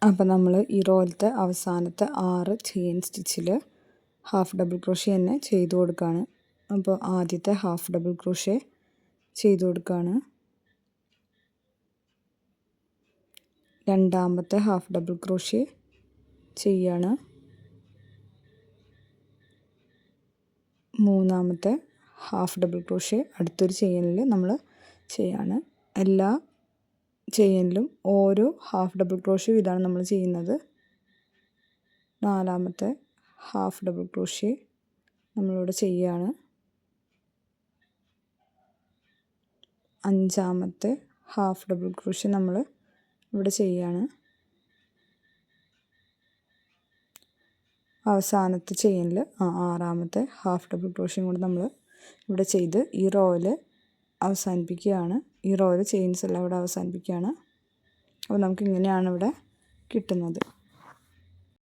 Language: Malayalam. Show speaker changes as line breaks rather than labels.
അപ്പോൾ നമ്മൾ ഈ റോയിലത്തെ അവസാനത്തെ 6 ചെയിൻ സ്റ്റിച്ചിൽ ഹാഫ് ഡബിൾ ക്രോഷ്യ തന്നെ ചെയ്ത് കൊടുക്കുകയാണ്. അപ്പോൾ ആദ്യത്തെ ഹാഫ് ഡബിൾ ക്രോഷ്യ ചെയ്ത് കൊടുക്കുകയാണ്. രണ്ടാമത്തെ ഹാഫ് ഡബിൾ ക്രോഷ്യ ചെയ്യാണ്. മൂന്നാമത്തെ ഹാഫ് ഡബിൾ ക്രോഷ്യ അടുത്തൊരു ചെയിനിൽ നമ്മൾ ചെയ്യാണ്. എല്ലാ ചെയിനിലും ഓരോ ഹാഫ് ഡബിൾ ക്രോഷ്യ ഇതാണ് നമ്മൾ ചെയ്യുന്നത്. നാലാമത്തെ ഹാഫ് ഡബിൾ ക്രോഷ്യ നമ്മളിവിടെ ചെയ്യാണ്. അഞ്ചാമത്തെ ഹാഫ് ഡബിൾ ക്രോഷ്യ നമ്മൾ ഇവിടെ ചെയ്യാണ്. അവസാനത്തെ ചെയിനിൽ ആറാമത്തെ ഹാഫ് ഡബിൾ ക്രോഷ്യം കൂടി നമ്മൾ ഇവിടെ ചെയ്ത് ഈ റോയിൽ അവസാനിപ്പിക്കുകയാണ്. ഈ റോയിൽ ചെയിൻസ് എല്ലാം ഇവിടെ അവസാനിപ്പിക്കുകയാണ്. അപ്പോൾ നമുക്ക് ഇങ്ങനെയാണ് ഇവിടെ കിട്ടുന്നത്.